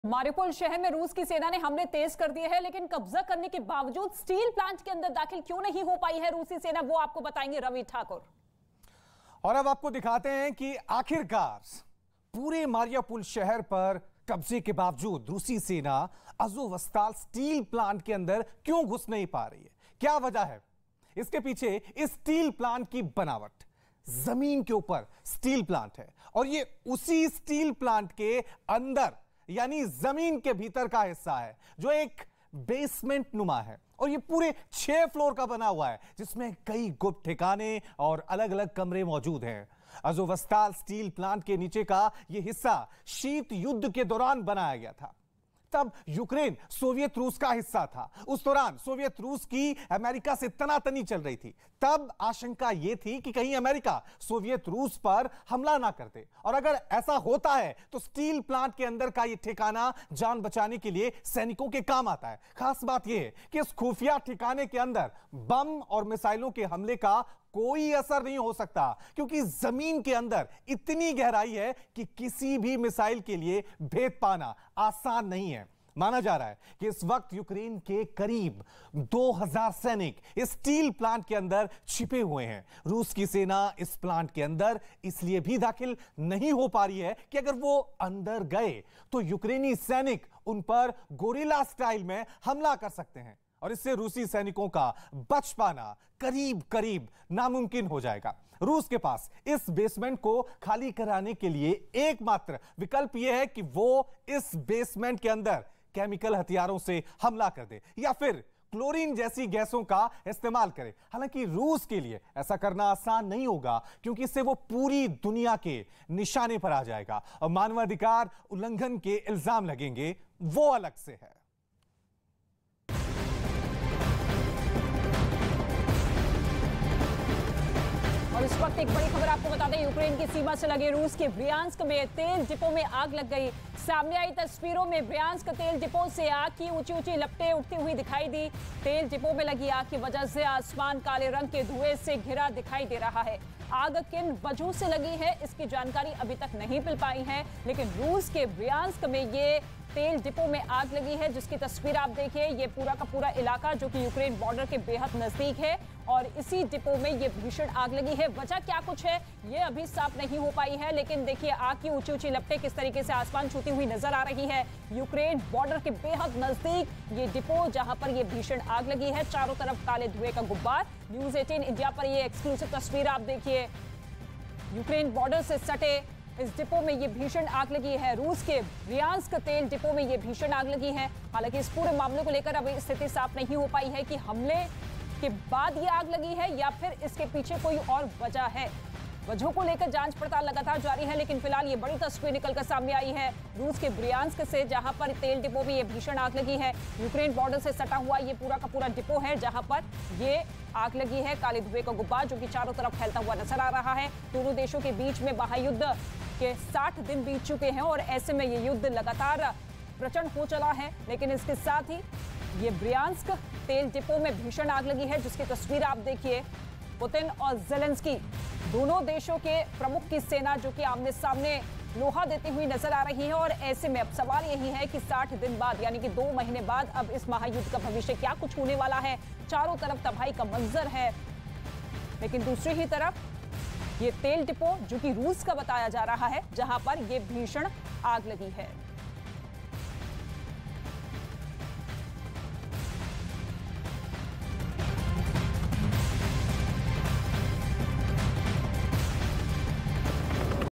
मारिउपोल शहर में रूस की सेना ने हमले तेज कर दिए हैं, लेकिन कब्जा करने के बावजूद स्टील प्लांट के अंदर दाखिल क्यों नहीं हो पाई है रूसी सेना, वो आपको बताएंगे रवि ठाकुर। और अब आपको दिखाते हैं कि आखिरकार पूरे मारिउपोल शहर पर कब्जे के बावजूद रूसी सेना अज़ोवस्ताल स्टील प्लांट के अंदर क्यों घुस नहीं पा रही है, क्या वजह है इसके पीछे। इस स्टील प्लांट की बनावट जमीन के ऊपर स्टील प्लांट है और ये उसी स्टील प्लांट के अंदर यानी जमीन के भीतर का हिस्सा है जो एक बेसमेंट नुमा है और ये पूरे 6 फ्लोर का बना हुआ है जिसमें कई गुप्त ठिकाने और अलग अलग कमरे मौजूद हैं। अज़ोवस्ताल स्टील प्लांट के नीचे का यह हिस्सा शीत युद्ध के दौरान बनाया गया था। तब यूक्रेन सोवियत रूस का हिस्सा था। उस दौरान सोवियत रूस की अमेरिका से तनातनी चल रही थी। तब आशंका यह थी कि कहीं अमेरिका सोवियत रूस पर हमला ना कर दे, और अगर ऐसा होता है तो स्टील प्लांट के अंदर का यह ठिकाना जान बचाने के लिए सैनिकों के काम आता है। खास बात यह है कि इस खुफिया ठिकाने के अंदर बम और मिसाइलों के हमले का कोई असर नहीं हो सकता, क्योंकि जमीन के अंदर इतनी गहराई है कि किसी भी मिसाइल के लिए भेद पाना आसान नहीं है। माना जा रहा है कि इस वक्त यूक्रेन के करीब 2000 सैनिक इस स्टील प्लांट के अंदर छिपे हुए हैं। रूस की सेना इस प्लांट के अंदर इसलिए भी दाखिल नहीं हो पा रही है कि अगर वो अंदर गए तो यूक्रेनी सैनिक उन पर गोरिल्ला स्टाइल में हमला कर सकते हैं और इससे रूसी सैनिकों का बच पाना करीब करीब नामुमकिन हो जाएगा। रूस के पास इस बेसमेंट को खाली कराने के लिए एकमात्र विकल्प यह है कि वो इस बेसमेंट के अंदर केमिकल हथियारों से हमला कर दे या फिर क्लोरीन जैसी गैसों का इस्तेमाल करे। हालांकि रूस के लिए ऐसा करना आसान नहीं होगा, क्योंकि इससे वो पूरी दुनिया के निशाने पर आ जाएगा और मानवाधिकार उल्लंघन के इल्जाम लगेंगे, वो अलग से है। और इस वक्त एक बड़ी खबर आपको बता दें, यूक्रेन की सीमा से लगे रूस के ब्रियांस्क में तेल डिपो में आग लग गई। सामने आई तस्वीरों में ब्रियांस्क तेल डिपो से आग की ऊंची ऊंची लपटें उठती हुई दिखाई दी। तेल डिपो में लगी आग की वजह से आसमान काले रंग के धुएं से घिरा दिखाई दे रहा है। आग किन वजहों से लगी है इसकी जानकारी अभी तक नहीं मिल पाई है, लेकिन रूस के ब्रियांस्क में ये तेल डिपो में आग लगी है, जिसकी तस्वीर आप देखिए। ये पूरा का पूरा इलाका जो कि यूक्रेन बॉर्डर के बेहद नजदीक है और इसी डिपो में ये भीषण आग लगी है। वजह क्या कुछ है ये अभी साफ नहीं हो पाई है, लेकिन देखिए आग की ऊंची ऊंची लपटें किस तरीके से आसमान छूती हुई नजर आ रही है। यूक्रेन बॉर्डर के बेहद नजदीक ये डिपो जहां पर ये भीषण आग लगी है, चारों तरफ काले धुएं का गुब्बार। न्यूज़ 18 इंडिया पर ये एक्सक्लूसिव तस्वीर आप देखिए। यूक्रेन बॉर्डर से सटे इस डिपो में ये भीषण आग लगी है। रूस के ब्रियांस्क तेल डिपो में ये भीषण आग लगी है। हालांकि इस पूरे मामले को लेकर अभी स्थिति साफ नहीं हो पाई है कि हमले के बाद ये आग लगी है या फिर इसके पीछे कोई और वजह है। वजहों को लेकर जांच पड़ताल लगातार जारी है, लेकिन फिलहाल ये बड़ी तस्वीर निकलकर सामने आई है रूस के ब्रियांस्क से, जहां पर तेल डिपो में ये भीषण आग लगी है। यूक्रेन बॉर्डर से सटा हुआ ये पूरा का पूरा डिपो है जहां पर ये आग लगी है। काले धुएं का गुब्बार जो कि चारों तरफ फैलता हुआ नजर आ रहा है। दोनों देशों के बीच में महायुद्ध के 60 दिन बीत चुके हैं और ऐसे में ये युद्ध लगातार प्रचंड हो चला है, लेकिन इसके साथ ही ये ब्रियांस्क तेल डिपो में भीषण आग लगी है, जिसकी तस्वीर आप देखिए। पुतिन और ज़ेलेंस्की दोनों देशों के प्रमुख की सेना जो कि आमने सामने लोहा देती हुई नजर आ रही है और ऐसे में अब सवाल यही है कि 60 दिन बाद यानी कि 2 महीने बाद अब इस महायुद्ध का भविष्य क्या कुछ होने वाला है। चारों तरफ तबाही का मंजर है, लेकिन दूसरी ही तरफ ये तेल डिपो जो कि रूस का बताया जा रहा है, जहां पर ये भीषण आग लगी है।